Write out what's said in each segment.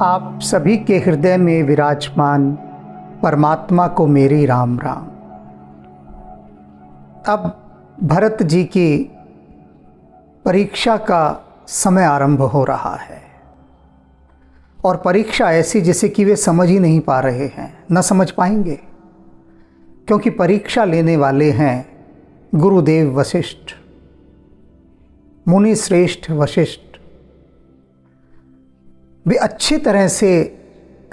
आप सभी के हृदय में विराजमान परमात्मा को मेरी राम राम। अब भरत जी की परीक्षा का समय आरंभ हो रहा है और परीक्षा ऐसी जिसे कि वे समझ ही नहीं पा रहे हैं, न समझ पाएंगे, क्योंकि परीक्षा लेने वाले हैं गुरुदेव वशिष्ठ, मुनि श्रेष्ठ वशिष्ठ। वे अच्छी तरह से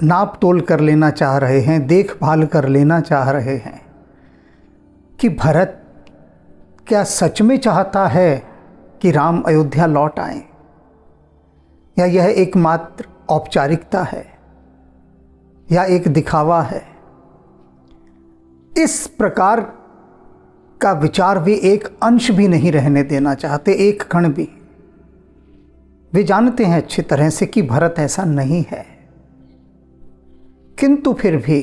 नाप तोल कर लेना चाह रहे हैं, देखभाल कर लेना चाह रहे हैं कि भरत क्या सच में चाहता है कि राम अयोध्या लौट आए, या यह एकमात्र औपचारिकता है या एक दिखावा है। इस प्रकार का विचार वे एक अंश भी नहीं रहने देना चाहते, एक क्षण भी। वे जानते हैं अच्छी तरह से कि भरत ऐसा नहीं है, किंतु फिर भी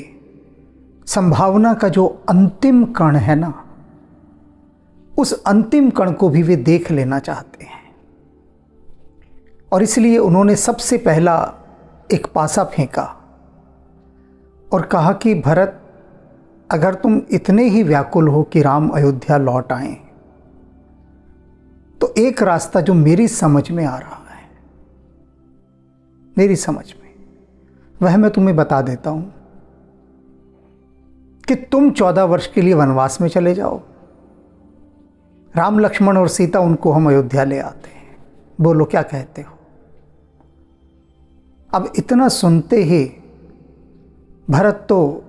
संभावना का जो अंतिम कण है ना, उस अंतिम कण को भी वे देख लेना चाहते हैं। और इसलिए उन्होंने सबसे पहला एक पासा फेंका और कहा कि भरत, अगर तुम इतने ही व्याकुल हो कि राम अयोध्या लौट आए, तो एक रास्ता जो मेरी समझ में आ रहा है, मेरी समझ में, वह मैं तुम्हें बता देता हूं कि तुम 14 वर्ष के लिए वनवास में चले जाओ। राम लक्ष्मण और सीता, उनको हम अयोध्या ले आते हैं। बोलो क्या कहते हो? अब इतना सुनते ही भरत तो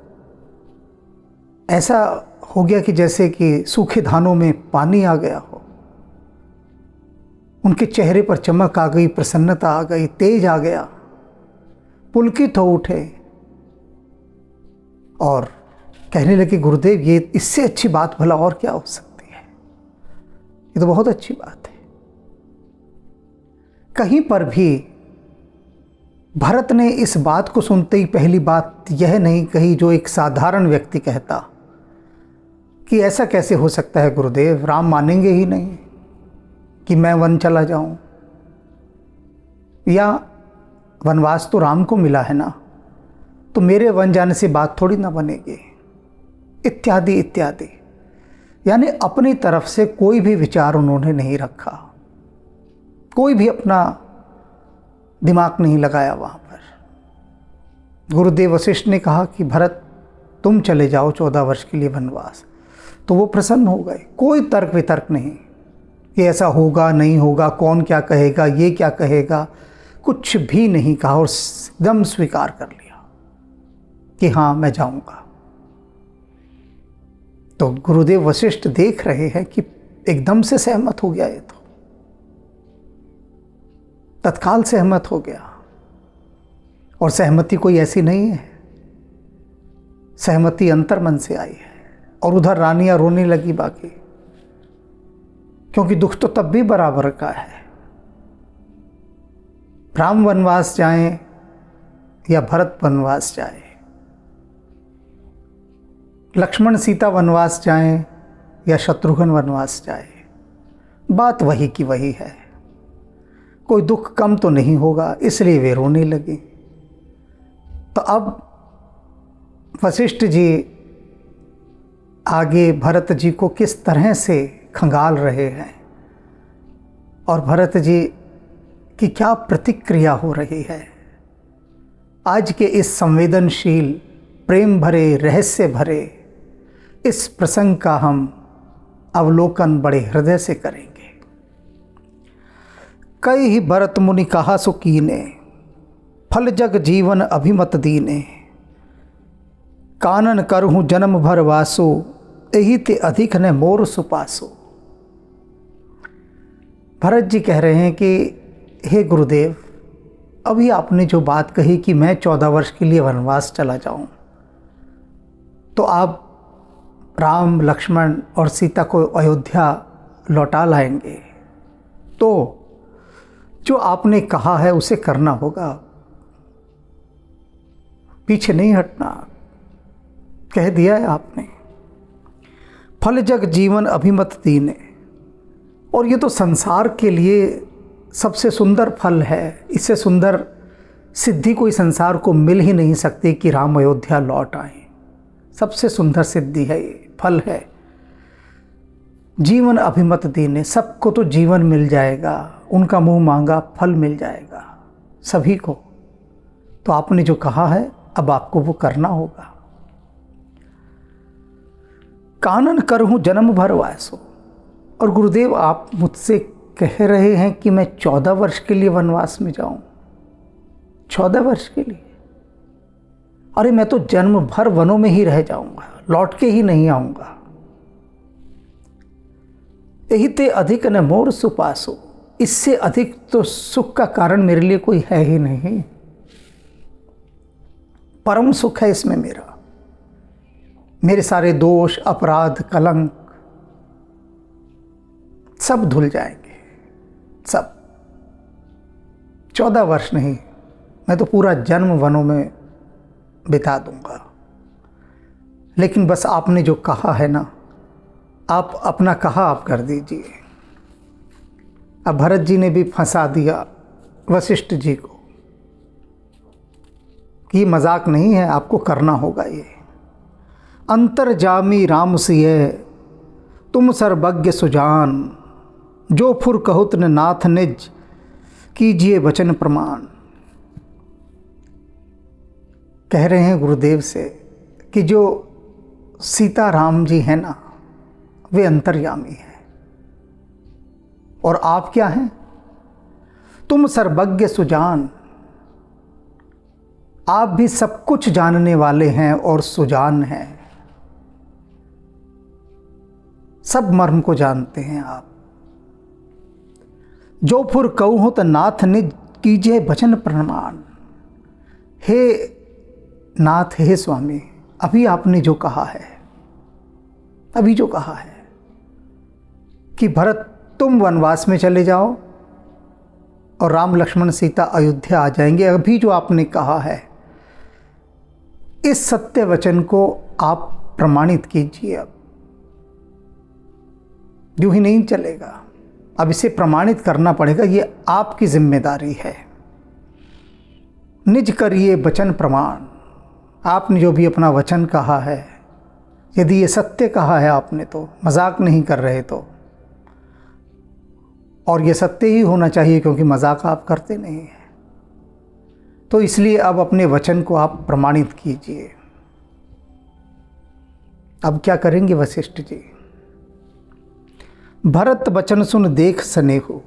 ऐसा हो गया कि जैसे कि सूखे धानों में पानी आ गया हो। उनके चेहरे पर चमक आ गई, प्रसन्नता आ गई, तेज आ गया, पुलकित हो उठे और कहने लगे, गुरुदेव, ये इससे अच्छी बात भला और क्या हो सकती है? ये तो बहुत अच्छी बात है। कहीं पर भी भरत ने इस बात को सुनते ही पहली बात यह नहीं कही जो एक साधारण व्यक्ति कहता कि ऐसा कैसे हो सकता है गुरुदेव, राम मानेंगे ही नहीं कि मैं वन चला जाऊं, या वनवास तो राम को मिला है ना, तो मेरे वन जाने से बात थोड़ी ना बनेगी, इत्यादि इत्यादि। यानी अपनी तरफ से कोई भी विचार उन्होंने नहीं रखा, कोई भी अपना दिमाग नहीं लगाया वहाँ पर। गुरुदेव वशिष्ठ ने कहा कि भरत, तुम चले जाओ 14 वर्ष के लिए वनवास, तो वो प्रसन्न हो गए। कोई तर्क वितर्क नहीं कि ऐसा होगा नहीं होगा, कौन क्या कहेगा, ये क्या कहेगा, कुछ भी नहीं कहा और एकदम स्वीकार कर लिया कि हाँ, मैं जाऊंगा। तो गुरुदेव वशिष्ठ देख रहे हैं कि एकदम से सहमत हो गया, ये तो तत्काल सहमत हो गया। और सहमति कोई ऐसी नहीं है, सहमति अंतर्मन से आई है। और उधर रानियां रोने लगी बाकी, क्योंकि दुख तो तब भी बराबर का है। राम वनवास जाएं या भरत वनवास जाए, लक्ष्मण सीता वनवास जाएं या शत्रुघ्न वनवास जाए, बात वही की वही है। कोई दुख कम तो नहीं होगा, इसलिए वे रोने लगे। तो अब वशिष्ठ जी आगे भरत जी को किस तरह से खंगाल रहे हैं और भरत जी की क्या प्रतिक्रिया हो रही है, आज के इस संवेदनशील, प्रेम भरे, रहस्य भरे इस प्रसंग का हम अवलोकन बड़े हृदय से करेंगे। कई ही भरत मुनि कहा सो कीने, फल जग जीवन अभिमत दीने, कानन करहूँ जन्म भर वासो, यही ते अधिक न मोर सुपासो। भरत जी कह रहे हैं कि हे गुरुदेव, अभी आपने जो बात कही कि मैं 14 वर्ष के लिए वनवास चला जाऊं, तो आप राम, लक्ष्मण और सीता को अयोध्या लौटा लाएंगे, तो जो आपने कहा है उसे करना होगा, पीछे नहीं हटना। कह दिया है आपने, फल जग जीवन अभिमत दीने, और ये तो संसार के लिए सबसे सुंदर फल है, इससे सुंदर सिद्धि कोई संसार को मिल ही नहीं सकती कि राम अयोध्या लौट आए। सबसे सुंदर सिद्धि है, ये फल है। जीवन अभिमत दीने, सबको तो जीवन मिल जाएगा, उनका मुंह मांगा फल मिल जाएगा सभी को। तो आपने जो कहा है अब आपको वो करना होगा। कानन करहूं जन्म भर वासो। और गुरुदेव आप मुझसे कह रहे हैं कि मैं 14 वर्ष के लिए वनवास में जाऊं। 14 वर्ष के लिए? अरे मैं तो जन्म भर वनों में ही रह जाऊंगा, लौट के ही नहीं आऊंगा। यही ते अधिक न मोर सुपासो। इससे अधिक तो सुख का कारण मेरे लिए कोई है ही नहीं। परम सुख है इसमें मेरा। मेरे सारे दोष, अपराध, कलंक सब धुल जाएंगे, सब। 14 वर्ष नहीं, मैं तो पूरा जन्म वनों में बिता दूंगा। लेकिन बस आपने जो कहा है ना, आप अपना कहा आप कर दीजिए। अब भरत जी ने भी फंसा दिया वशिष्ठ जी को कि मजाक नहीं है, आपको करना होगा ये। अंतर्जामी राम सिय तुम सर्वज्ञ सुजान, जो फुर कहुत न नाथ निज, कीजिए वचन प्रमाण। कह रहे हैं गुरुदेव से कि जो सीता राम जी हैं ना, वे अंतर्यामी हैं। और आप क्या हैं? तुम सर्वज्ञ सुजान। आप भी सब कुछ जानने वाले हैं और सुजान हैं। सब मर्म को जानते हैं आप। जो फुर कहूँ तो नाथ निज, कीजिए वचन प्रमाण। हे नाथ, हे स्वामी, अभी आपने जो कहा है, अभी जो कहा है कि भरत तुम वनवास में चले जाओ और राम लक्ष्मण सीता अयोध्या आ जाएंगे, अभी जो आपने कहा है, इस सत्य वचन को आप प्रमाणित कीजिए। अब यूं ही नहीं चलेगा, अब इसे प्रमाणित करना पड़ेगा। ये आपकी जिम्मेदारी है। निज करिए वचन प्रमाण। आपने जो भी अपना वचन कहा है, यदि ये सत्य कहा है आपने, तो मजाक नहीं कर रहे तो, और ये सत्य ही होना चाहिए क्योंकि मजाक आप करते नहीं हैं। तो इसलिए अब अपने वचन को आप प्रमाणित कीजिए। अब क्या करेंगे वशिष्ठ जी? भरत वचन सुन देख स्नेहु।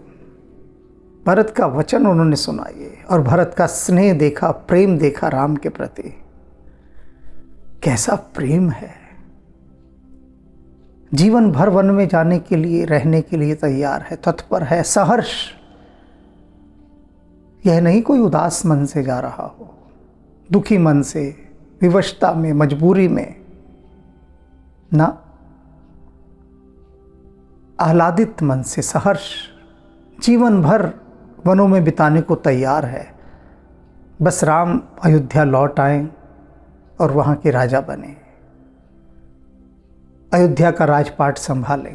भरत का वचन उन्होंने सुना ये, और भरत का स्नेह देखा, प्रेम देखा राम के प्रति। कैसा प्रेम है! जीवन भर वन में जाने के लिए, रहने के लिए तैयार है, तत्पर है, सहर्ष। यह नहीं कोई उदास मन से जा रहा हो, दुखी मन से, विवशता में, मजबूरी में ना, आह्लादित मन से, सहर्ष। जीवन भर वनों में बिताने को तैयार है। बस राम अयोध्या लौट आए और वहाँ के राजा बने, अयोध्या का राजपाट संभाले।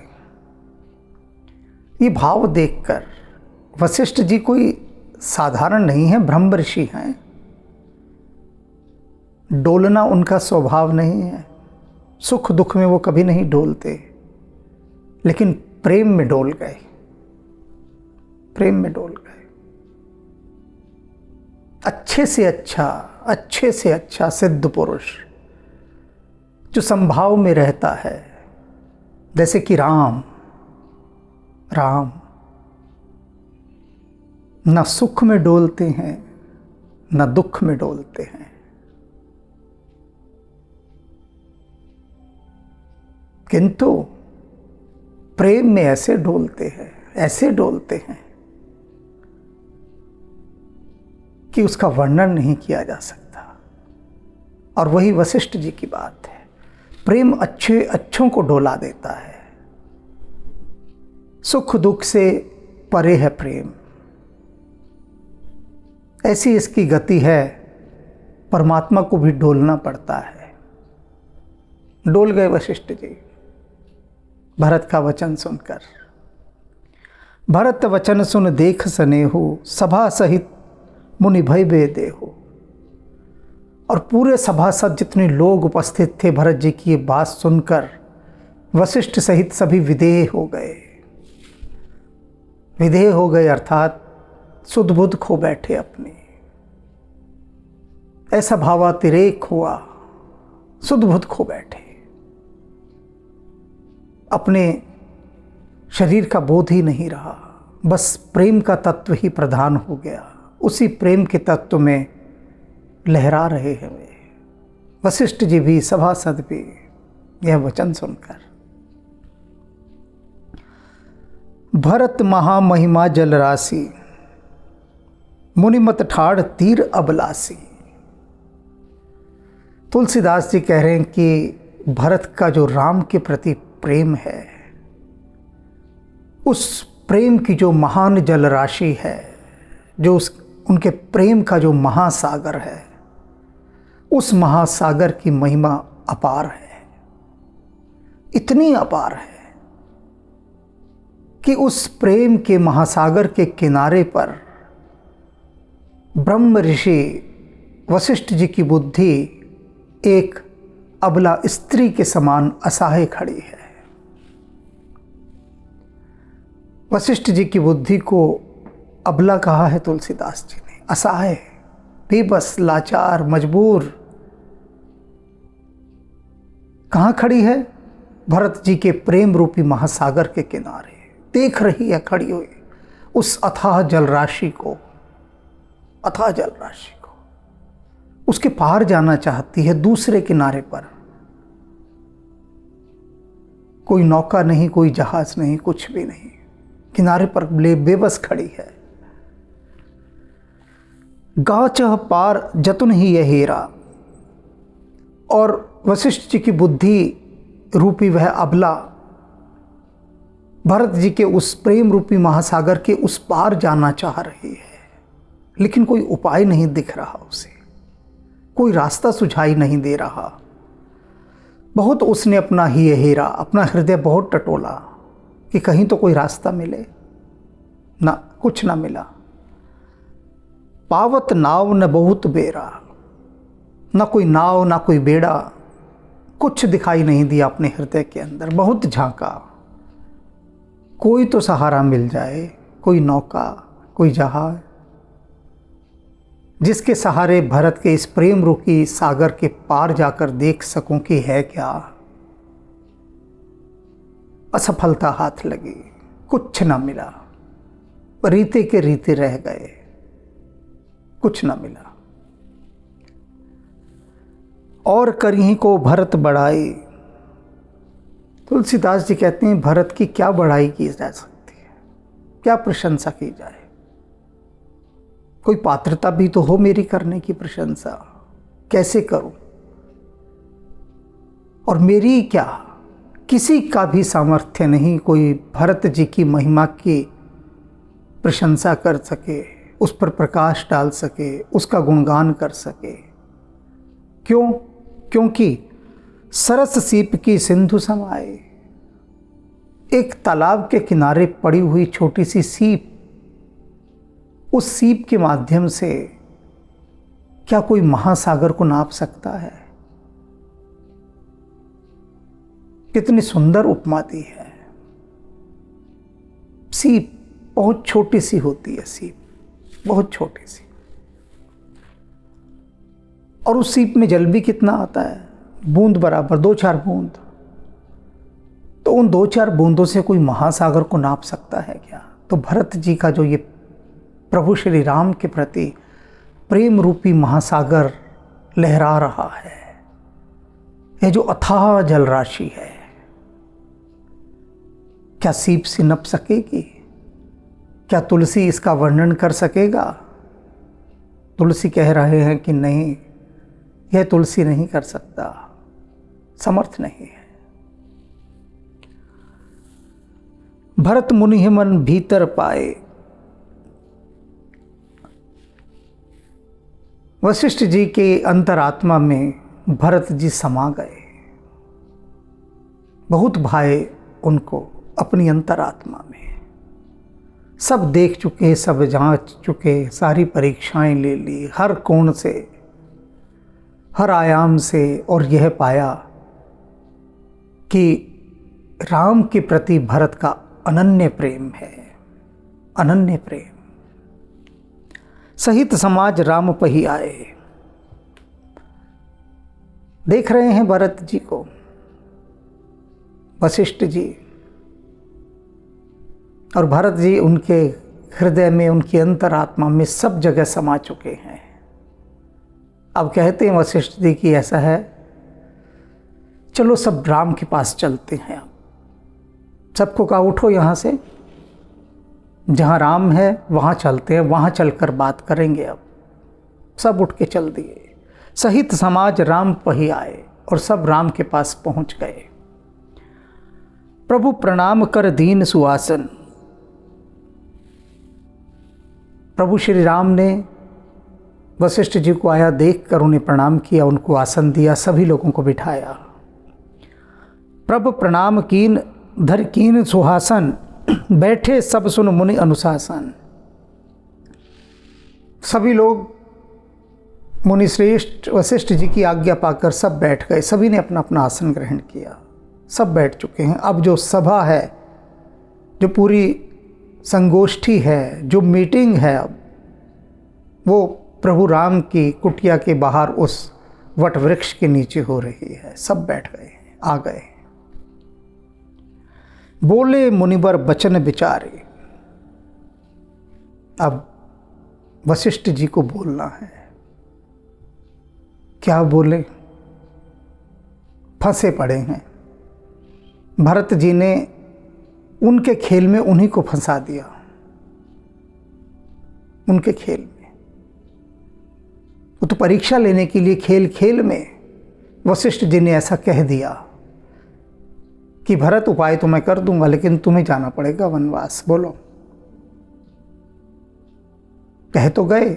ये भाव देखकर वशिष्ठ जी कोई साधारण नहीं है, ब्रह्म ऋषि हैं। डोलना उनका स्वभाव नहीं है। सुख दुख में वो कभी नहीं डोलते, लेकिन प्रेम में डोल गए, प्रेम में डोल गए। अच्छे से अच्छा सिद्ध पुरुष जो संभाव में रहता है, जैसे कि राम न सुख में डोलते हैं, न दुख में डोलते हैं। किंतु प्रेम में ऐसे डोलते हैं कि उसका वर्णन नहीं किया जा सकता। और वही वशिष्ठ जी की बात है। प्रेम अच्छों को डोला देता है। सुख दुख से परे है प्रेम। ऐसी इसकी गति है, परमात्मा को भी डोलना पड़ता है। डोल गए वशिष्ठ जी भरत का वचन सुनकर। भरत वचन सुन देख स्नेहु, सभा सहित मुनि भय बे देहो। और पूरे सभासद जितने लोग उपस्थित थे भरत जी की ये बात सुनकर वशिष्ठ सहित सभी विदेह हो गए। विदेह हो गए अर्थात सुध बुध खो बैठे अपने। ऐसा भावातिरेक हुआ, सुध बुध खो बैठे, अपने शरीर का बोध ही नहीं रहा, बस प्रेम का तत्व ही प्रधान हो गया। उसी प्रेम के तत्व में लहरा रहे हैं वे। वशिष्ठ जी भी, सभासद भी यह वचन सुनकर। भरत महामहिमा जल राशि, मुनिमत ठाड़ तीर अबलासी। तुलसीदास जी कह रहे हैं कि भरत का जो राम के प्रति प्रेम है, उस प्रेम की जो महान जल राशि है, जो उनके प्रेम का जो महासागर है, उस महासागर की महिमा अपार है। इतनी अपार है कि उस प्रेम के महासागर के किनारे पर ब्रह्म ऋषि वशिष्ठ जी की बुद्धि एक अबला स्त्री के समान असहाय खड़ी है। वशिष्ठ जी की बुद्धि को अबला कहा है तुलसीदास जी ने, असहाय, बेबस, लाचार, मजबूर। कहाँ खड़ी है? भरत जी के प्रेम रूपी महासागर के किनारे देख रही है खड़ी हुई उस अथाह जल राशि को, अथाह जल राशि को। उसके पार जाना चाहती है, दूसरे किनारे पर। कोई नौका नहीं, कोई जहाज नहीं, कुछ भी नहीं, किनारे पर बेबस खड़ी है। गाचह पार जतुन ही यह हेरा। और वशिष्ठ जी की बुद्धि रूपी वह अबला भरत जी के उस प्रेम रूपी महासागर के उस पार जाना चाह रही है, लेकिन कोई उपाय नहीं दिख रहा उसे, कोई रास्ता सुझाई नहीं दे रहा। बहुत उसने अपना ही हेरा, अपना हृदय बहुत टटोला कि कहीं तो कोई रास्ता मिले, ना कुछ ना मिला। पावत नाव न बहुत बेरा, ना कोई नाव ना कोई बेड़ा, कुछ दिखाई नहीं दिया अपने हृदय के अंदर। बहुत झांका, कोई तो सहारा मिल जाए, कोई नौका, कोई जहाज, जिसके सहारे भरत के इस प्रेम रूपी सागर के पार जाकर देख सकूं कि है क्या। असफलता हाथ लगी, कुछ ना मिला, रीते के रीते रह गए, कुछ ना मिला। और करहीं को भरत बढ़ाई। तुलसीदास जी कहते हैं भरत की क्या बढ़ाई की जा सकती है, क्या प्रशंसा की जाए। कोई पात्रता भी तो हो मेरी करने की प्रशंसा, कैसे करूं। और मेरी क्या, किसी का भी सामर्थ्य नहीं कोई भरत जी की महिमा की प्रशंसा कर सके, उस पर प्रकाश डाल सके, उसका गुणगान कर सके। क्यों? क्योंकि सरस सीप की सिंधु समाए। एक तालाब के किनारे पड़ी हुई छोटी सी सीप, उस सीप के माध्यम से क्या कोई महासागर को नाप सकता है? कितनी सुंदर उपमा दी है। सीप बहुत छोटी सी होती है, सीप बहुत छोटी सी, और उस सीप में जल भी कितना आता है, बूंद बराबर, 2-4 बूंद। तो उन 2-4 बूंदों से कोई महासागर को नाप सकता है क्या? तो भरत जी का जो ये प्रभु श्री राम के प्रति प्रेम रूपी महासागर लहरा रहा है, यह जो अथाह जल राशि है, क्या सीप से नप सकेगी? क्या तुलसी इसका वर्णन कर सकेगा? तुलसी कह रहे हैं कि नहीं, यह तुलसी नहीं कर सकता, समर्थ नहीं है। भरत मुनि मन भीतर पाए। वशिष्ठ जी के अंतरात्मा में भरत जी समा गए, बहुत भाए उनको अपनी अंतरात्मा में। सब देख चुके, सब जांच चुके, सारी परीक्षाएं ले ली, हर कोण से, हर आयाम से, और यह पाया कि राम के प्रति भरत का अनन्य प्रेम है, अनन्य प्रेम। सहित समाज राम पही आए। देख रहे हैं भरत जी को, वशिष्ठ जी, और भरत जी उनके हृदय में, उनकी अंतरात्मा में सब जगह समा चुके हैं। अब कहते हैं वशिष्ठ जी की ऐसा है, चलो सब राम के पास चलते हैं। अब सबको कहा उठो यहाँ से, जहाँ राम है वहाँ चलते हैं, वहाँ चलकर बात करेंगे। अब सब उठ के चल दिए। सहित समाज राम पही आए, और सब राम के पास पहुँच गए। प्रभु प्रणाम कर दीन सुआसन। प्रभु श्री राम ने वशिष्ठ जी को आया देखकर उन्हें प्रणाम किया, उनको आसन दिया, सभी लोगों को बिठाया। प्रभु प्रणाम कीन धर कीन सुहासन, बैठे सब सुन मुनि अनुशासन। सभी लोग मुनि श्रेष्ठ वशिष्ठ जी की आज्ञा पाकर सब बैठ गए। सभी ने अपना अपना आसन ग्रहण किया, सब बैठ चुके हैं। अब जो सभा है, जो पूरी संगोष्ठी है, जो मीटिंग है, अब वो प्रभु राम की कुटिया के बाहर उस वट वृक्ष के नीचे हो रही है। सब बैठ गए, आ गए। बोले मुनिवर बचन विचारे। अब वशिष्ठ जी को बोलना है। क्या बोले? फंसे पड़े हैं। भरत जी ने उनके खेल में उन्हीं को फंसा दिया, उनके खेल में। वो तो परीक्षा लेने के लिए खेल खेल में वशिष्ठ जी ने ऐसा कह दिया कि भरत उपाय तो मैं कर दूंगा, लेकिन तुम्हें जाना पड़ेगा वनवास। बोलो। कह तो गए।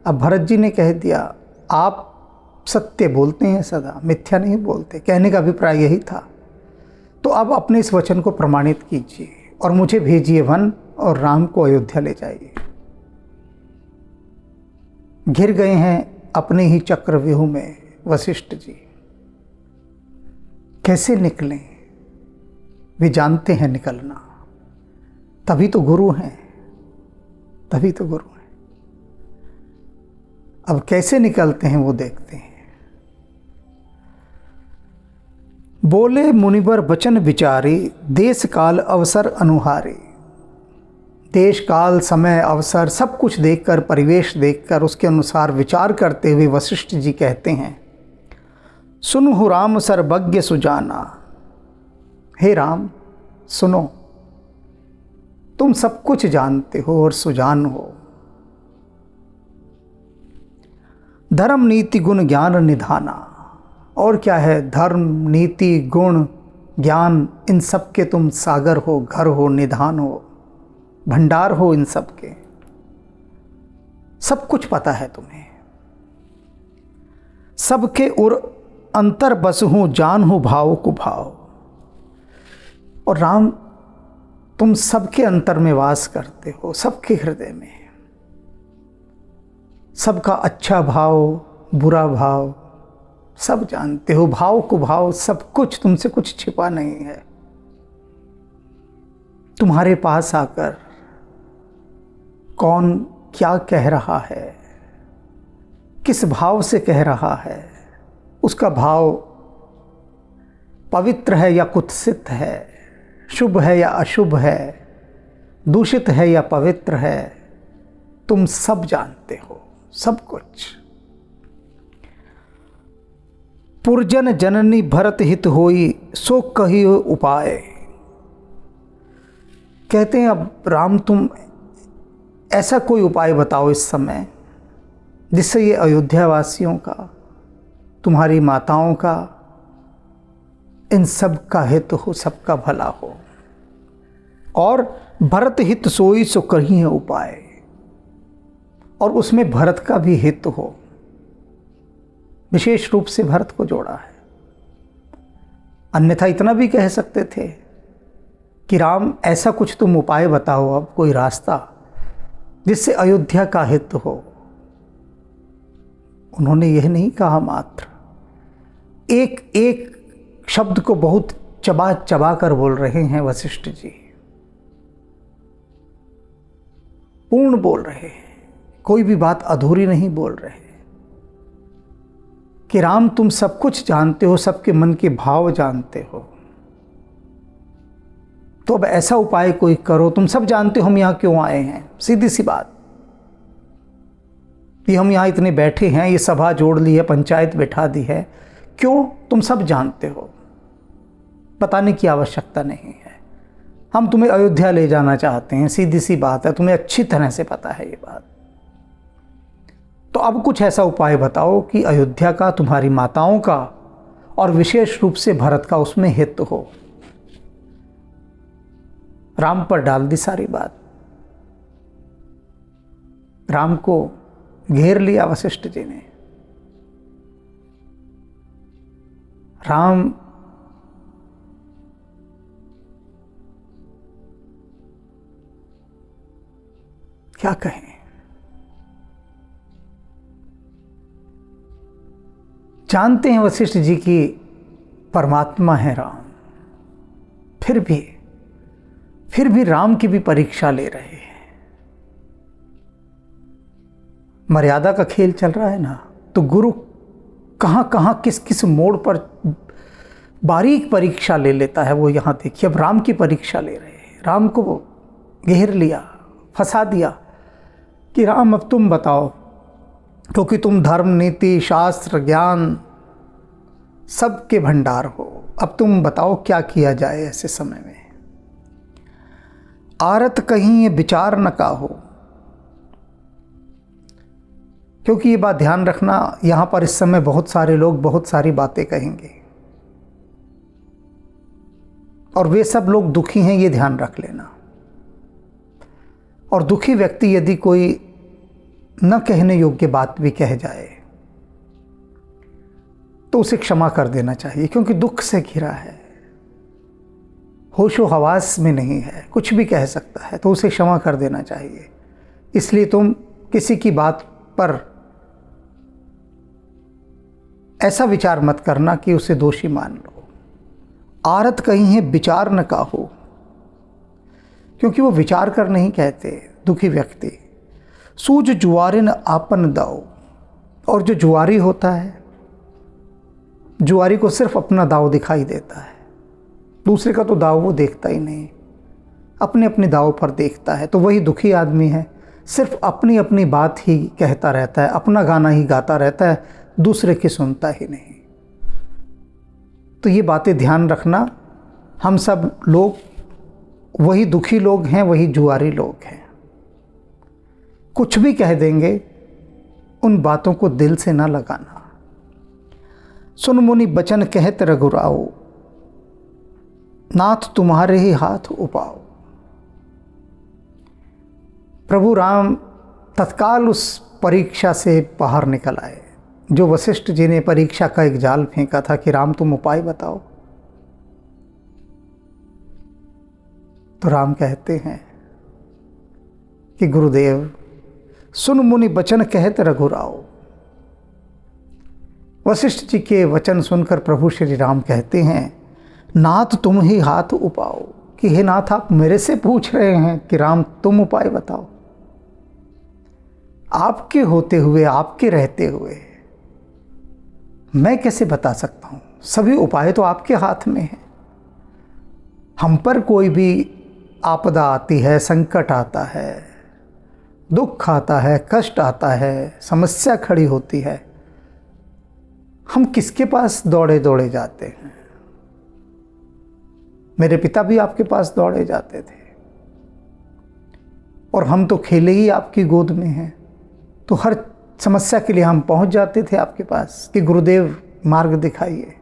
अब भरत जी ने कह दिया, आप सत्य बोलते हैं सदा, मिथ्या नहीं बोलते। कहने का अभिप्राय यही था। तो अब अपने इस वचन को प्रमाणित कीजिए और मुझे भेजिए वन, और राम को अयोध्या ले जाइए। घिर गए हैं अपने ही चक्रव्यूह में वशिष्ठ जी। कैसे निकलें? वे जानते हैं निकलना, तभी तो गुरु हैं, तभी तो गुरु हैं। अब कैसे निकलते हैं वो देखते हैं। बोले मुनिवर बचन विचारी, देश काल अवसर अनुहारी। देश काल समय अवसर सब कुछ देखकर, परिवेश देखकर, उसके अनुसार विचार करते हुए वशिष्ठ जी कहते हैं, सुनु राम सर्वज्ञ सुजाना। हे राम, सुनो, तुम सब कुछ जानते हो और सुजान हो। धर्म नीति गुण ज्ञान निधाना। और क्या है? धर्म, नीति, गुण, ज्ञान, इन सब के तुम सागर हो, घर हो, निधान हो, भंडार हो इन सब के। सब कुछ पता है तुम्हें। सबके उर अंतर बस हूं, जान हो भाव को भाव। और राम, तुम सबके अंतर में वास करते हो, सबके हृदय में। सबका अच्छा भाव, बुरा भाव सब जानते हो, भाव को भाव, सब कुछ, तुमसे कुछ छिपा नहीं है। तुम्हारे पास आकर कौन क्या कह रहा है, किस भाव से कह रहा है, उसका भाव पवित्र है या कुत्सित है, शुभ है या अशुभ है, दूषित है या पवित्र है, तुम सब जानते हो, सब कुछ। पुरजन जननी भरत हित होई, सो कही उपाय। कहते हैं, अब राम तुम ऐसा कोई उपाय बताओ इस समय जिससे ये अयोध्या वासियों का, तुम्हारी माताओं का, इन सब का हित हो, सबका भला हो। और भरत हित सोई सो कही उपाय, और उसमें भरत का भी हित हो। विशेष रूप से भरत को जोड़ा है। अन्यथा इतना भी कह सकते थे कि राम ऐसा कुछ तुम उपाय बताओ, अब कोई रास्ता जिससे अयोध्या का हित हो। उन्होंने यह नहीं कहा, मात्र एक एक शब्द को बहुत चबा चबा कर बोल रहे हैं वशिष्ठ जी, पूर्ण बोल रहे हैं, कोई भी बात अधूरी नहीं बोल रहे कि राम तुम सब कुछ जानते हो, सबके मन के भाव जानते हो, तो अब ऐसा उपाय कोई करो। तुम सब जानते हो हम यहां क्यों आए हैं, सीधी सी बात कि हम यहां इतने बैठे हैं, ये सभा जोड़ ली है, पंचायत बैठा दी है, क्यों तुम सब जानते हो, बताने की आवश्यकता नहीं है। हम तुम्हें अयोध्या ले जाना चाहते हैं, सीधी सी बात है, तुम्हें अच्छी तरह से पता है ये बात। तो अब कुछ ऐसा उपाय बताओ कि अयोध्या का, तुम्हारी माताओं का और विशेष रूप से भरत का उसमें हित हो। राम पर डाल दी सारी बात, राम को घेर लिया वशिष्ठ जी ने। राम क्या कहें, जानते हैं वशिष्ठ जी की परमात्मा है राम, फिर भी राम की भी परीक्षा ले रहे हैं। मर्यादा का खेल चल रहा है ना, तो गुरु कहां कहां किस किस मोड़ पर बारीक परीक्षा ले लेता है, वो यहां देखिए। अब राम की परीक्षा ले रहे हैं, राम को घेर लिया, फंसा दिया कि राम अब तुम बताओ, क्योंकि तुम धर्म, नीति, शास्त्र, ज्ञान सबके भंडार हो, अब तुम बताओ क्या किया जाए ऐसे समय में। आरत कहीं ये विचार न का हो, क्योंकि ये बात ध्यान रखना, यहां पर इस समय बहुत सारे लोग बहुत सारी बातें कहेंगे और वे सब लोग दुखी हैं, ये ध्यान रख लेना। और दुखी व्यक्ति यदि कोई न कहने योग्य बात भी कह जाए तो उसे क्षमा कर देना चाहिए, क्योंकि दुख से घिरा है, होशो हवास में नहीं है, कुछ भी कह सकता है, तो उसे क्षमा कर देना चाहिए। इसलिए तुम किसी की बात पर ऐसा विचार मत करना कि उसे दोषी मान लो। आरत कहीं है विचार न काहू, क्योंकि वो विचार कर नहीं कहते दुखी व्यक्ति। सूझ जुआरिन आपन दाव, और जो जुआरी होता है, जुआरी को सिर्फ अपना दाव दिखाई देता है, दूसरे का तो दाव वो देखता ही नहीं, अपने अपने दाव पर देखता है। तो वही दुखी आदमी है, सिर्फ अपनी अपनी बात ही कहता रहता है, अपना गाना ही गाता रहता है, दूसरे की सुनता ही नहीं। तो ये बातें ध्यान रखना, हम सब लोग वही दुखी लोग हैं, वही जुआरी लोग हैं। कुछ भी कह देंगे, उन बातों को दिल से ना लगाना। सुन मुनि बचन कहत रघुराओ, नाथ तुम्हारे ही हाथ उपाओ। प्रभु राम तत्काल उस परीक्षा से बाहर निकल आए, जो वशिष्ठ जी ने परीक्षा का एक जाल फेंका था कि राम तुम उपाय बताओ। तो राम कहते हैं कि गुरुदेव, सुन मुनि बचन कहत रघुराओ। वशिष्ठ जी के वचन सुनकर प्रभु श्री राम कहते हैं, नाथ तुम ही हाथ उपाओ, कि हे नाथ आप मेरे से पूछ रहे हैं कि राम तुम उपाय बताओ। आपके होते हुए, आपके रहते हुए मैं कैसे बता सकता हूँ? सभी उपाय तो आपके हाथ में हैं। हम पर कोई भी आपदा आती है, संकट आता है, दुख आता है, कष्ट आता है, समस्या खड़ी होती है, हम किसके पास दौड़े दौड़े जाते हैं? मेरे पिता भी आपके पास दौड़े जाते थे, और हम तो खेले ही आपकी गोद में हैं। तो हर समस्या के लिए हम पहुंच जाते थे आपके पास कि गुरुदेव मार्ग दिखाइए।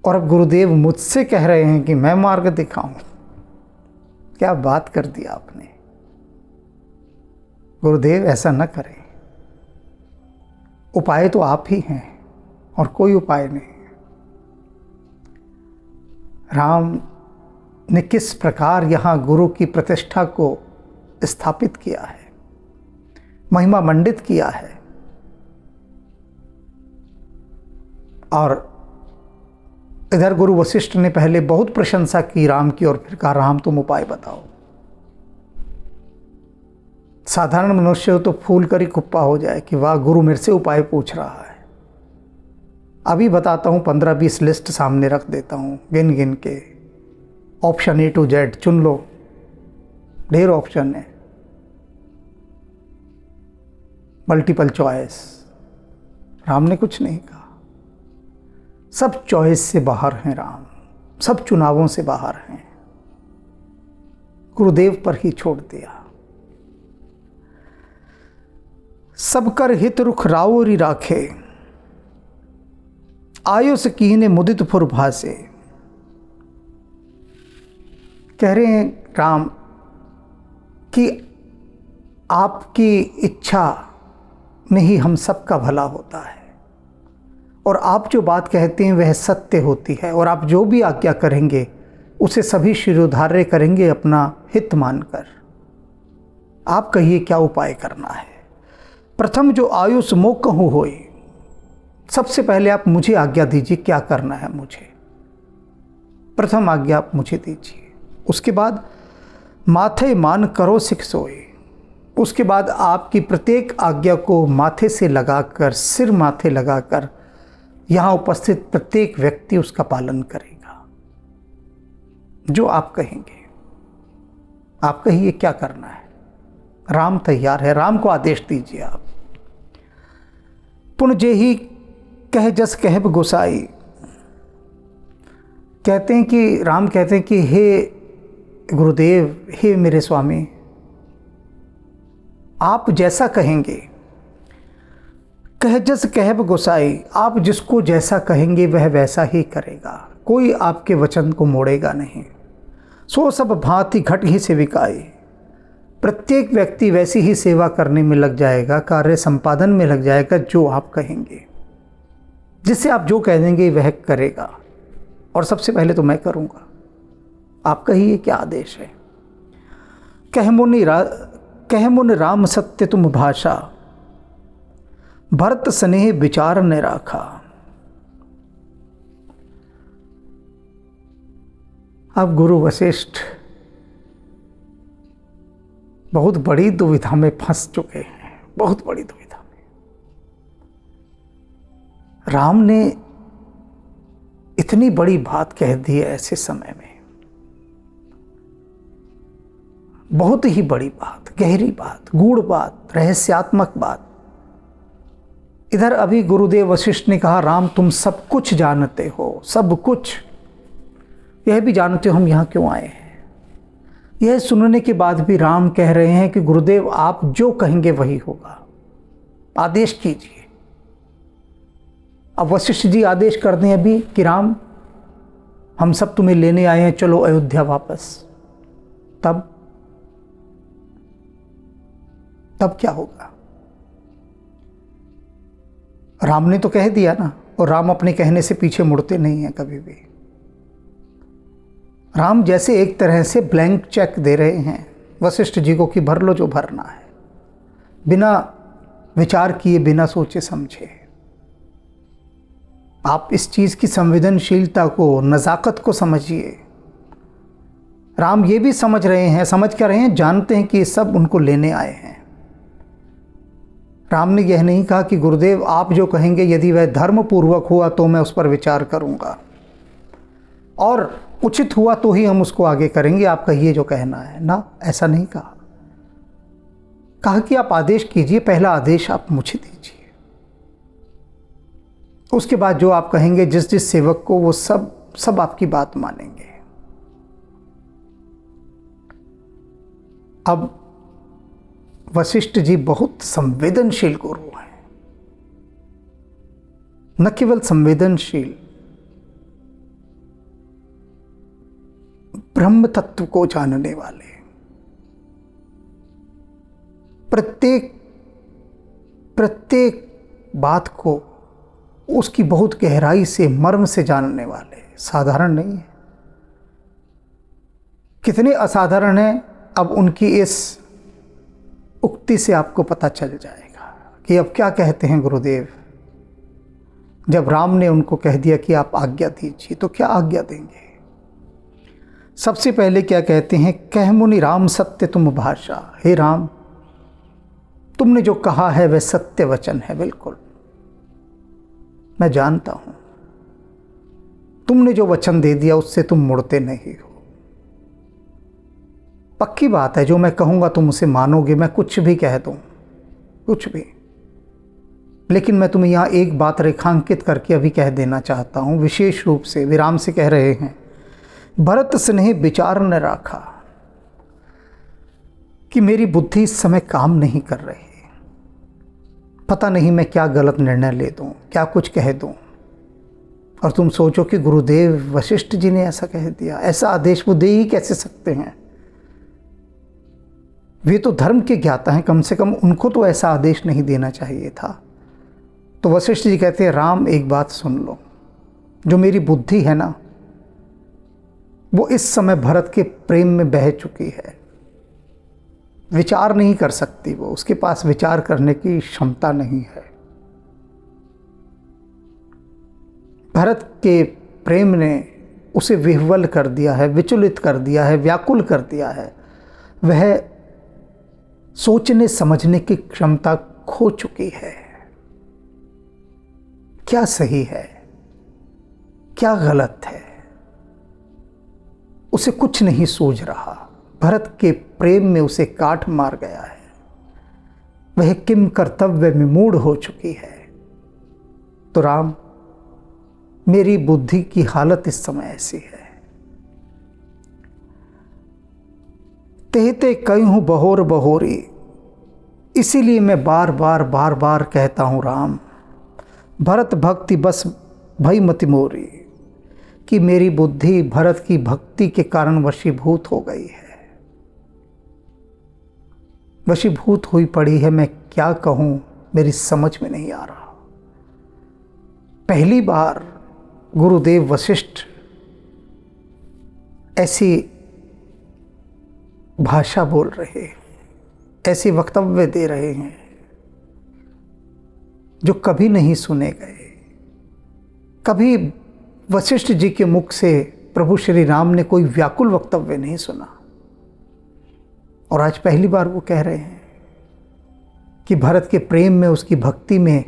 और अब गुरुदेव मुझसे कह रहे हैं कि मैं मार्ग दिखाऊं। क्या बात कर दी आपने। गुरुदेव ऐसा न करें, उपाय तो आप ही हैं और कोई उपाय नहीं। राम ने किस प्रकार यहाँ गुरु की प्रतिष्ठा को स्थापित किया है, महिमा मंडित किया है। और इधर गुरु वशिष्ठ ने पहले बहुत प्रशंसा की राम की और फिर कहा राम तुम उपाय बताओ। साधारण मनुष्य हो तो फूल कर ही कुप्पा हो जाए कि वाह गुरु मेरे से उपाय पूछ रहा है। अभी बताता हूँ, 15-20 लिस्ट सामने रख देता हूँ गिन गिन के, ऑप्शन A to Z चुन लो, ढेर ऑप्शन है, मल्टीपल चॉइस। राम ने कुछ नहीं कहा, सब चॉइस से बाहर हैं राम, सब चुनावों से बाहर हैं, गुरुदेव पर ही छोड़ दिया। सब कर हित रुख रावरी राखे, आयुष कीने मुदित फुर भासे। कह रहे हैं राम कि आपकी इच्छा में ही हम सबका भला होता है, और आप जो बात कहते हैं वह सत्य होती है, और आप जो भी आज्ञा करेंगे उसे सभी शिरोधार्य करेंगे अपना हित मानकर। आप कहिए क्या उपाय करना है। प्रथम जो आयुष मोह कहूँ होए, सबसे पहले आप मुझे आज्ञा दीजिए क्या करना है मुझे, प्रथम आज्ञा आप मुझे दीजिए। उसके बाद माथे मान करो सिख सोए, उसके बाद आपकी प्रत्येक आज्ञा को माथे से लगाकर, सिर माथे लगाकर यहाँ उपस्थित प्रत्येक व्यक्ति उसका पालन करेगा। जो आप कहेंगे, आप कहिए क्या करना है, राम तैयार है, राम को आदेश दीजिए आप। पुन जे ही कह जस कहब गोसाई, कहते हैं कि राम कहते हैं कि हे गुरुदेव, हे मेरे स्वामी, आप जैसा कहेंगे, कह जस कहब गोसाई, आप जिसको जैसा कहेंगे वह वैसा ही करेगा, कोई आपके वचन को मोड़ेगा नहीं। सो सब भांति घट ही सेविकाई, प्रत्येक व्यक्ति वैसी ही सेवा करने में लग जाएगा, कार्य संपादन में लग जाएगा जो आप कहेंगे। जिससे आप जो कह देंगे वह करेगा, और सबसे पहले तो मैं करूँगा। आप कहिए क्या आदेश है। कह मुन राम सत्य तुम भाषा, भरत स्नेह विचार ने राखा। अब गुरु वशिष्ठ बहुत बड़ी दुविधा में फंस चुके हैं, बहुत बड़ी दुविधा में। राम ने इतनी बड़ी बात कह दी है ऐसे समय में, बहुत ही बड़ी बात, गहरी बात, गूढ़ बात, रहस्यात्मक बात। इधर अभी गुरुदेव वशिष्ठ ने कहा राम तुम सब कुछ जानते हो, सब कुछ, यह भी जानते हो हम यहाँ क्यों आए हैं। यह सुनने के बाद भी राम कह रहे हैं कि गुरुदेव आप जो कहेंगे वही होगा, आदेश कीजिए। अब वशिष्ठ जी आदेश कर दें अभी कि राम हम सब तुम्हें लेने आए हैं, चलो अयोध्या वापस, तब क्या होगा। राम ने तो कह दिया ना, और राम अपने कहने से पीछे मुड़ते नहीं हैं कभी भी। राम जैसे एक तरह से ब्लैंक चेक दे रहे हैं वशिष्ठ जी को कि भर लो जो भरना है, बिना विचार किए, बिना सोचे समझे। आप इस चीज़ की संवेदनशीलता को, नज़ाकत को समझिए। राम ये भी समझ रहे हैं, समझ कर रहे हैं, जानते हैं कि ये सब उनको लेने आए हैं। राम ने यह नहीं कहा कि गुरुदेव आप जो कहेंगे यदि वह धर्मपूर्वक हुआ तो मैं उस पर विचार करूंगा, और उचित हुआ तो ही हम उसको आगे करेंगे, आप कहिए जो कहना है ना, ऐसा नहीं कहा। कहा कि आप आदेश कीजिए, पहला आदेश आप मुझे दीजिए, उसके बाद जो आप कहेंगे, जिस जिस सेवक को, वो सब आपकी बात मानेंगे। अब वशिष्ठ जी बहुत संवेदनशील गुरु हैं, न केवल संवेदनशील, ब्रह्म तत्व को जानने वाले, प्रत्येक बात को उसकी बहुत गहराई से, मर्म से जानने वाले, साधारण नहीं है। कितने असाधारण हैं, अब उनकी इस उक्ति से आपको पता चल जाएगा कि अब क्या कहते हैं गुरुदेव। जब राम ने उनको कह दिया कि आप आज्ञा दीजिए, तो क्या आज्ञा देंगे। सबसे पहले क्या कहते हैं, कह मुनि राम सत्य तुम भाषा। हे राम, तुमने जो कहा है वह सत्य वचन है, बिल्कुल मैं जानता हूं। तुमने जो वचन दे दिया उससे तुम मुड़ते नहीं हो। पक्की बात है, जो मैं कहूंगा तुम उसे मानोगे। मैं कुछ भी कह दूं, कुछ भी। लेकिन मैं तुम्हें यहां एक बात रेखांकित करके अभी कह देना चाहता हूं, विशेष रूप से विराम से कह रहे हैं। भरत स्नेह विचार न राखा, कि मेरी बुद्धि इस समय काम नहीं कर रही। पता नहीं मैं क्या गलत निर्णय ले दूं, क्या कुछ कह दूं। और तुम सोचो कि गुरुदेव वशिष्ठ जी ने ऐसा कह दिया, ऐसा आदेश वो दे ही कैसे सकते हैं। वे तो धर्म के ज्ञाता हैं, कम से कम उनको तो ऐसा आदेश नहीं देना चाहिए था। तो वशिष्ठ जी कहते हैं, राम एक बात सुन लो, जो मेरी बुद्धि है ना, वो इस समय भरत के प्रेम में बह चुकी है। विचार नहीं कर सकती वो, उसके पास विचार करने की क्षमता नहीं है। भरत के प्रेम ने उसे विह्वल कर दिया है, विचलित कर दिया है, व्याकुल कर दिया है। वह सोचने समझने की क्षमता खो चुकी है। क्या सही है, क्या गलत है, उसे कुछ नहीं सूझ रहा। भरत के प्रेम में उसे काट मार गया है। वह किम कर्तव्य में मूढ़ हो चुकी है। तो राम, मेरी बुद्धि की हालत इस समय ऐसी है। तेहते कई हूं बहोर बहोरी, इसीलिए मैं बार बार कहता हूं राम, भरत भक्ति बस भई मति मोरी, कि मेरी बुद्धि भरत की भक्ति के कारण वशीभूत हो गई है। वशीभूत हुई पड़ी है। मैं क्या कहूं, मेरी समझ में नहीं आ रहा। पहली बार गुरुदेव वशिष्ठ ऐसी भाषा बोल रहे, ऐसे वक्तव्य दे रहे हैं जो कभी नहीं सुने गए। कभी वशिष्ठ जी के मुख से प्रभु श्री राम ने कोई व्याकुल वक्तव्य नहीं सुना। और आज पहली बार वो कह रहे हैं कि भरत के प्रेम में, उसकी भक्ति में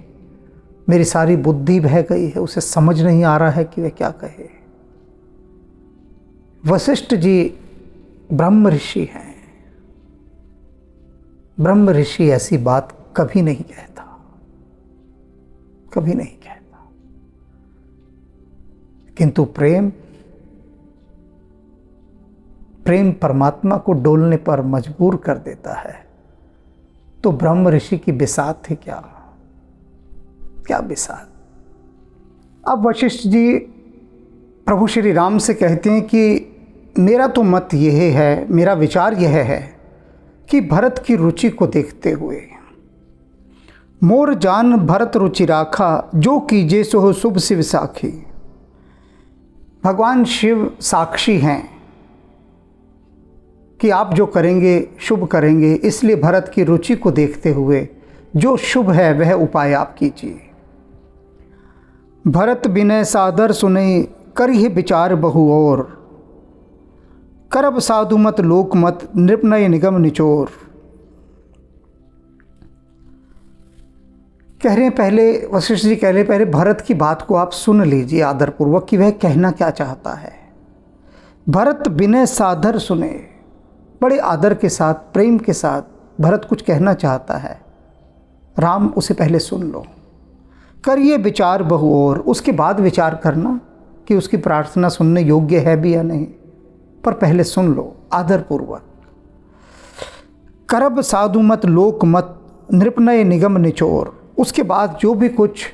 मेरी सारी बुद्धि बह गई है। उसे समझ नहीं आ रहा है कि वह क्या कहे। वशिष्ठ जी ब्रह्म ऋषि हैं। ब्रह्म ऋषि ऐसी बात कभी नहीं कहता, कभी नहीं कहता। किंतु प्रेम परमात्मा को डोलने पर मजबूर कर देता है। तो ब्रह्म ऋषि की बिसात थी क्या, क्या बिसात। अब वशिष्ठ जी प्रभु श्री राम से कहते हैं कि मेरा तो मत यह है, मेरा विचार यह है कि भरत की रुचि को देखते हुए, मोर जान भरत रुचि राखा, जो कीजे सो हो शुभ शिव साखी। भगवान शिव साक्षी हैं कि आप जो करेंगे शुभ करेंगे, इसलिए भरत की रुचि को देखते हुए जो शुभ है वह उपाय आप कीजिए। भरत विनय सादर सुने, करिए विचार बहु और, करब साधु मत लोक मत, नृपनय निगम निचोर। कह रहे हैं पहले, वशिष्ठ जी कह रहे हैं पहले भरत की बात को आप सुन लीजिए आदरपूर्वक कि वह कहना क्या चाहता है। भरत विनय सादर सुने, बड़े आदर के साथ, प्रेम के साथ भरत कुछ कहना चाहता है। राम, उसे पहले सुन लो। करिए विचार बहु और, उसके बाद विचार करना कि उसकी प्रार्थना सुनने योग्य है भी या नहीं, पर पहले सुन लो आदरपूर्वक। करब साधु मत लोक मत, नृपनय निगम निचोर। उसके बाद जो भी कुछ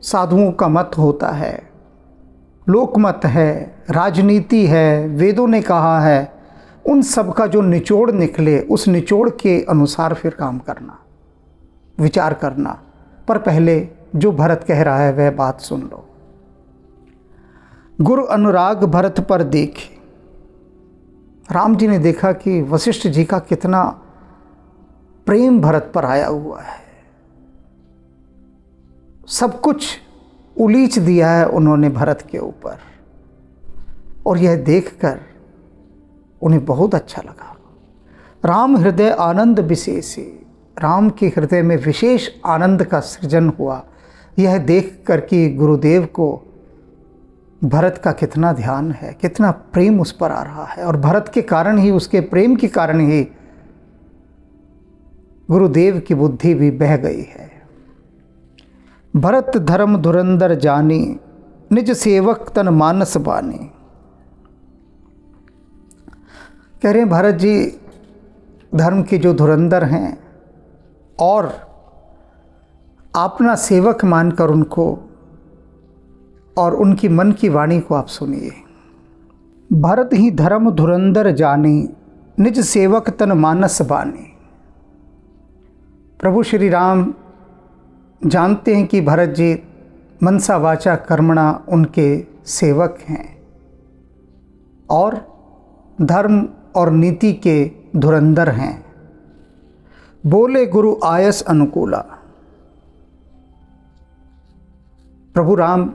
साधुओं का मत होता है, लोकमत है, राजनीति है, वेदों ने कहा है, उन सब का जो निचोड़ निकले, उस निचोड़ के अनुसार फिर काम करना, विचार करना। पर पहले जो भरत कह रहा है वह बात सुन लो। गुरु अनुराग भरत पर देखे, राम जी ने देखा कि वशिष्ठ जी का कितना प्रेम भरत पर आया हुआ है, सब कुछ उलीच दिया है उन्होंने भरत के ऊपर, और यह देखकर उन्हें बहुत अच्छा लगा। राम हृदय आनंद विशेषी, राम के हृदय में विशेष आनंद का सृजन हुआ यह देखकर कि गुरुदेव को भरत का कितना ध्यान है, कितना प्रेम उस पर आ रहा है, और भरत के कारण ही, उसके प्रेम के कारण ही गुरुदेव की बुद्धि भी बह गई है। भरत धर्म धुरंधर जानी, निज सेवक तन मानस बानी। कह रहे हैं भरत जी धर्म के जो धुरंधर हैं, और अपना सेवक मानकर उनको और उनकी मन की वाणी को आप सुनिए। भरत ही धर्म धुरंधर जानी, निज सेवक तन मानस बानी। प्रभु श्री राम जानते हैं कि भरत जी मनसा वाचा कर्मणा उनके सेवक हैं, और धर्म और नीति के धुरंधर हैं। बोले गुरु आयस अनुकूला। प्रभु राम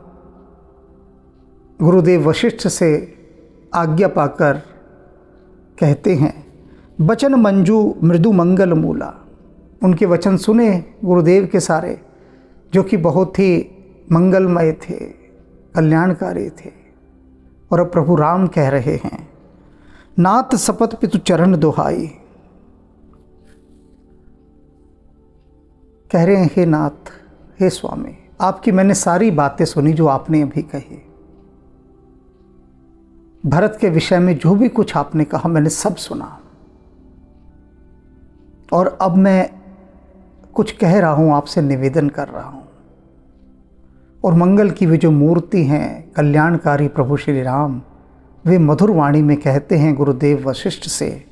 गुरुदेव वशिष्ठ से आज्ञा पाकर कहते हैं, वचन मंजू मृदु मंगल मूला। उनके वचन सुने गुरुदेव के सारे, जो कि बहुत ही मंगलमय थे, कल्याणकारी थे। और अब प्रभु राम कह रहे हैं, नाथ सपत पितु चरण दुहाई। कह रहे हैं, हे नाथ, हे स्वामी, आपकी मैंने सारी बातें सुनी जो आपने अभी कही। भरत के विषय में जो भी कुछ आपने कहा मैंने सब सुना, और अब मैं कुछ कह रहा हूँ, आपसे निवेदन कर रहा हूँ। और मंगल की वे जो मूर्ति हैं, कल्याणकारी प्रभु श्री राम, वे मधुर वाणी में कहते हैं गुरुदेव वशिष्ठ से,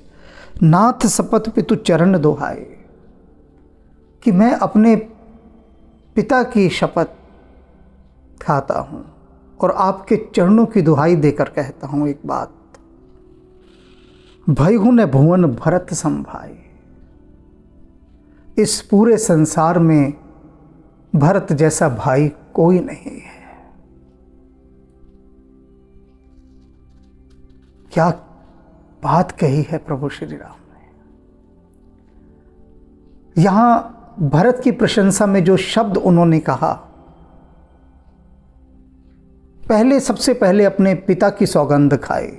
नाथ सपत पितु चरण दोहाए, कि मैं अपने पिता की शपथ खाता हूँ और आपके चरणों की दुहाई देकर कहता हूँ एक बात, भयहु ने भुवन भरत संभाए। इस पूरे संसार में भरत जैसा भाई कोई नहीं है। क्या बात कही है प्रभु श्री राम ने। यहां भरत की प्रशंसा में जो शब्द उन्होंने कहा, सबसे पहले अपने पिता की सौगंध खाई।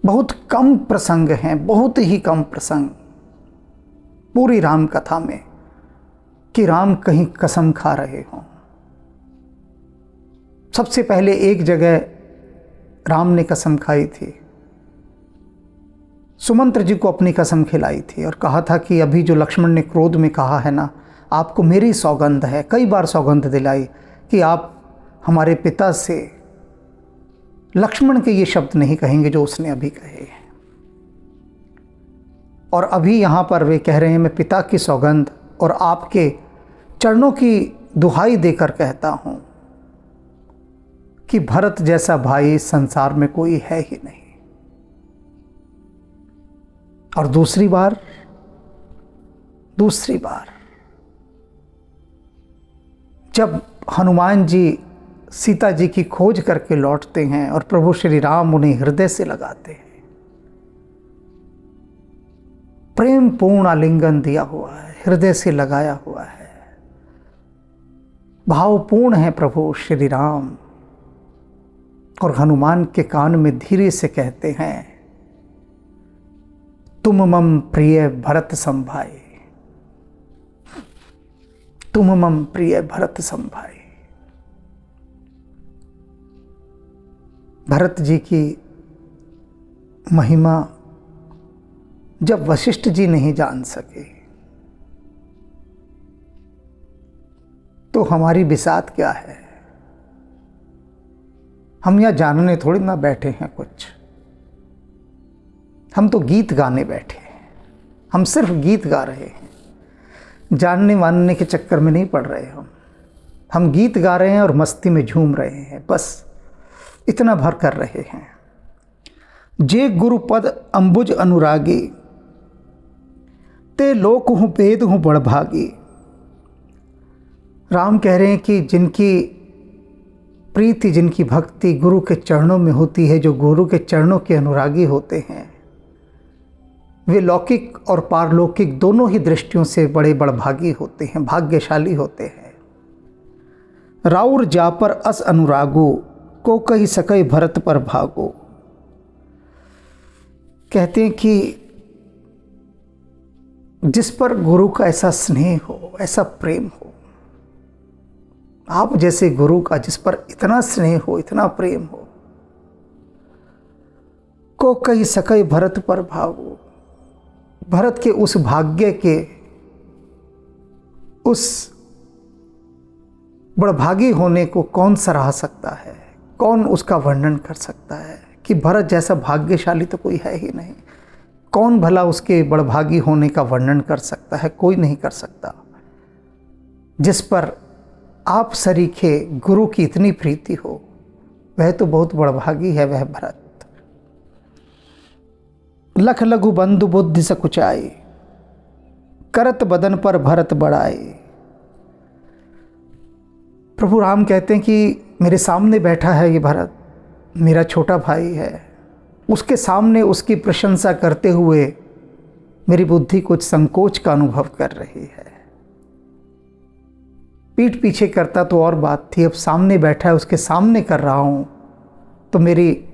बहुत कम प्रसंग हैं, बहुत ही कम प्रसंग पूरी राम कथा में कि राम कहीं कसम खा रहे हों। सबसे पहले एक जगह राम ने कसम खाई थी, सुमंत्र जी को अपनी कसम खिलाई थी और कहा था कि अभी जो लक्ष्मण ने क्रोध में कहा है ना, आपको मेरी सौगंध है। कई बार सौगंध दिलाई कि आप हमारे पिता से लक्ष्मण के ये शब्द नहीं कहेंगे जो उसने अभी कहे हैं। और अभी यहाँ पर वे कह रहे हैं, मैं पिता की सौगंध और आपके चरणों की दुहाई देकर कहता हूँ कि भरत जैसा भाई संसार में कोई है ही नहीं। और दूसरी बार जब हनुमान जी सीता जी की खोज करके लौटते हैं और प्रभु श्री राम उन्हें हृदय से लगाते हैं, प्रेम पूर्ण आलिंगन दिया हुआ है, हृदय से लगाया हुआ है, भावपूर्ण है प्रभु श्री राम। और हनुमान के कान में धीरे से कहते हैं, तुम मम प्रिय भरत संभाए, तुम मम प्रिय भरत संभाए। भरत जी की महिमा जब वशिष्ठ जी नहीं जान सके तो हमारी बिसात क्या है। हम यहाँ जानने थोड़ी ना बैठे हैं कुछ, हम तो गीत गाने बैठे हैं। हम सिर्फ गीत गा रहे हैं, जानने मानने के चक्कर में नहीं पड़ रहे। हम गीत गा रहे हैं और मस्ती में झूम रहे हैं, बस इतना भर कर रहे हैं। जे गुरुपद अंबुज अनुरागी, ते लोक हूँ वेद हूँ बड़भागी। राम कह रहे हैं कि जिनकी प्रीति, जिनकी भक्ति गुरु के चरणों में होती है, जो गुरु के चरणों के अनुरागी होते हैं, वे लौकिक और पारलौकिक दोनों ही दृष्टियों से बड़े बड़भागी होते हैं, भाग्यशाली होते हैं। राउर जापर अस अनुरागो, को कही सके भरत पर भागो। कहते हैं कि जिस पर गुरु का ऐसा स्नेह हो, ऐसा प्रेम हो, आप जैसे गुरु का जिस पर इतना स्नेह हो, इतना प्रेम हो, को कही सके भरत पर भागो। भरत के उस भाग्य के, उस बड़भागी होने को कौन सराह सकता है, कौन उसका वर्णन कर सकता है कि भरत जैसा भाग्यशाली तो कोई है ही नहीं। कौन भला उसके बड़भागी होने का वर्णन कर सकता है? कोई नहीं कर सकता। जिस पर आप सरीखे गुरु की इतनी प्रीति हो, वह तो बहुत बड़भागी है, वह भरत। लख लघु बंधु बुद्धि सकुचाई, करत बदन पर भरत बढ़ाई। प्रभु राम कहते हैं कि मेरे सामने बैठा है ये भरत, मेरा छोटा भाई है, उसके सामने उसकी प्रशंसा करते हुए मेरी बुद्धि कुछ संकोच का अनुभव कर रही है। पीठ पीछे करता तो और बात थी, अब सामने बैठा है, उसके सामने कर रहा हूं तो मेरी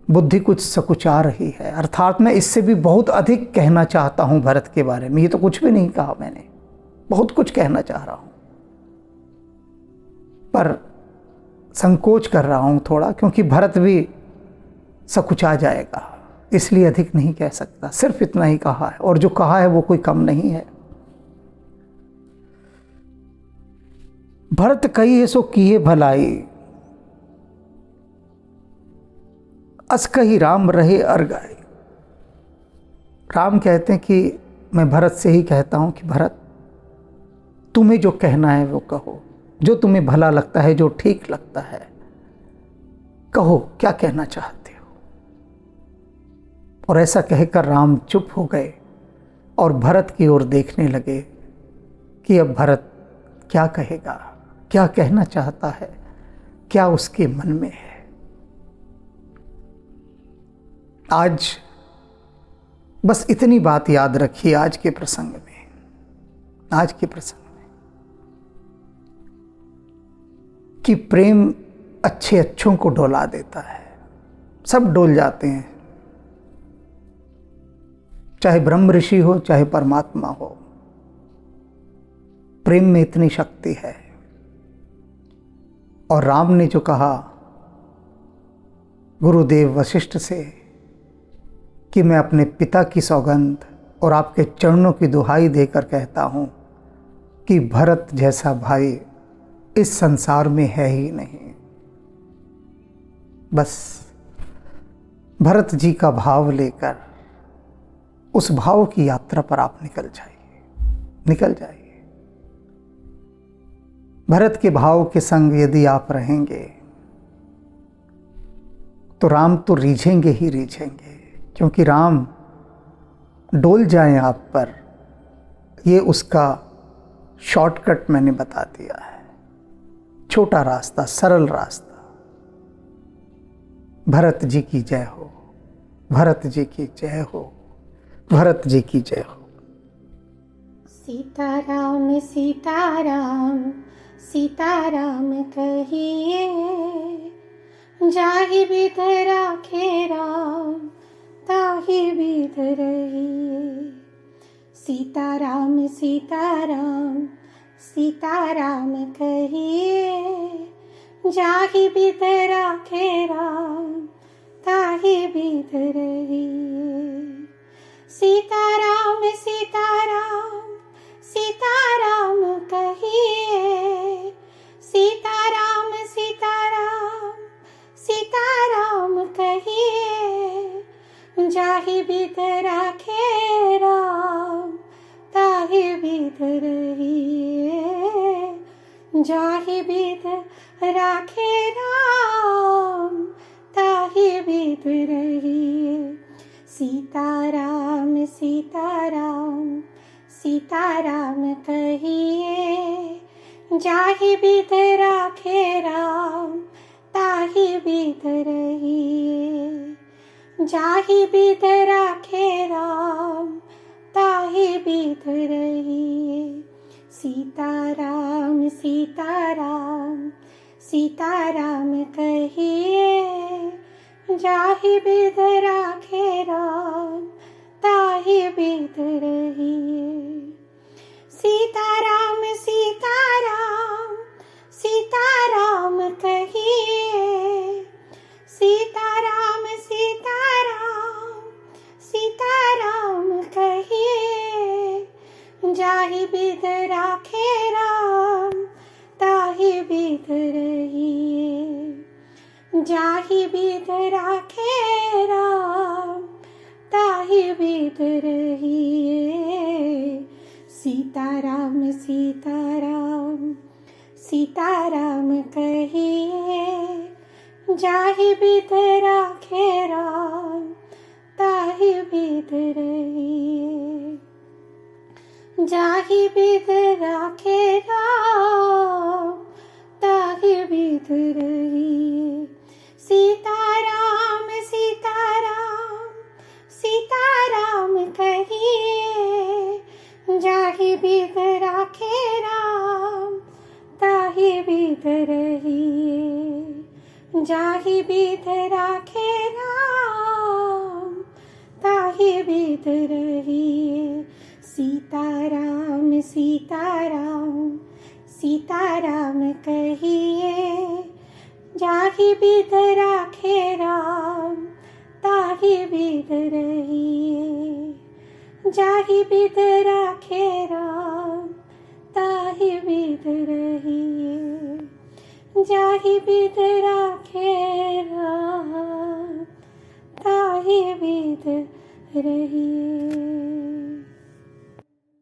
बुद्धि कुछ सकुचा रही है। अर्थात मैं इससे भी बहुत अधिक कहना चाहता हूं भरत के बारे में। ये तो कुछ भी नहीं कहा मैंने, बहुत कुछ कहना चाह रहा हूं, पर संकोच कर रहा हूं थोड़ा, क्योंकि भरत भी सकुचा जाएगा, इसलिए अधिक नहीं कह सकता। सिर्फ इतना ही कहा है, और जो कहा है वो कोई कम नहीं है। भरत कही सो किए भलाई, अस कही राम रहे अरगाई। राम कहते हैं कि मैं भरत से ही कहता हूं कि भरत, तुम्हें जो कहना है वो कहो, जो तुम्हें भला लगता है, जो ठीक लगता है, कहो क्या कहना चाहते हो। और ऐसा कहकर राम चुप हो गए और भरत की ओर देखने लगे कि अब भरत क्या कहेगा, क्या कहना चाहता है, क्या उसके मन में है। आज बस इतनी बात याद रखिए आज के प्रसंग में, आज के प्रसंग में, कि प्रेम अच्छे अच्छों को डोला देता है। सब डोल जाते हैं, चाहे ब्रह्म ऋषि हो, चाहे परमात्मा हो। प्रेम में इतनी शक्ति है। और राम ने जो कहा गुरुदेव वशिष्ठ से कि मैं अपने पिता की सौगंध और आपके चरणों की दुहाई देकर कहता हूं कि भरत जैसा भाई इस संसार में है ही नहीं। बस भरत जी का भाव लेकर उस भाव की यात्रा पर आप निकल जाइए, निकल जाइए। भरत के भाव के संग यदि आप रहेंगे तो राम तो रीझेंगे ही रीझेंगे, क्योंकि राम डोल जाएं आप पर, ये उसका शॉर्टकट मैंने बता दिया है। छोटा रास्ता, सरल रास्ता। भरत जी की जय हो, भरत जी की जय हो, भरत जी की जय हो। सीताराम सीताराम सीताराम कहिए, जाहि बिध राखे राम ताहि बिध रहिए। सीताराम सीताराम सीताराम कहिए, जाहि बिध राखे राम ताहि बिध रहिए। सीताराम सीताराम सीताराम कहिए, सीताराम सीताराम सीताराम कहिए, जाहि बिध राखे राम ताहि बिध रहिए। जाहि बिध राखे राम ताहि बिध रहिए। सीताराम सीताराम कहिए। जाहि बिध राखे राम ताहि बिध रहिए। जाहि बिध राखे राम ताहि बिध रहिए। सीताराम सीताराम सीताराम कहिए। जाहि बिध राखे राम ताहि बिध रहिए। सीताराम सीताराम सीताराम कहिए। सीताराम सीताराम सीताराम कहिए। जाहि बिध राखे राम ताहि बिध रहिए। जाहि बिध राखे राम ताहि बिध रहिए। सीताराम सीताराम सीताराम कहिए। जाहि बिध राखे राम ताहि बिध रहिए। जाहि बिध राखे राम ताहि बिध रहिए। सीताराम सीताराम सीताराम कहिए। जाहि बिध राखे राम ताहि बिध रहिए। जाहि बिध राखे राम ताहि बिध रहिए। सीताराम सीताराम सीताराम कहिए। जाहि बिध राखे राम ताहि बिध रहिए। जाहि बिध राखे राम ताहि बिध रहिए। जाहि बिध राखे राम ताहि बिध रहिए।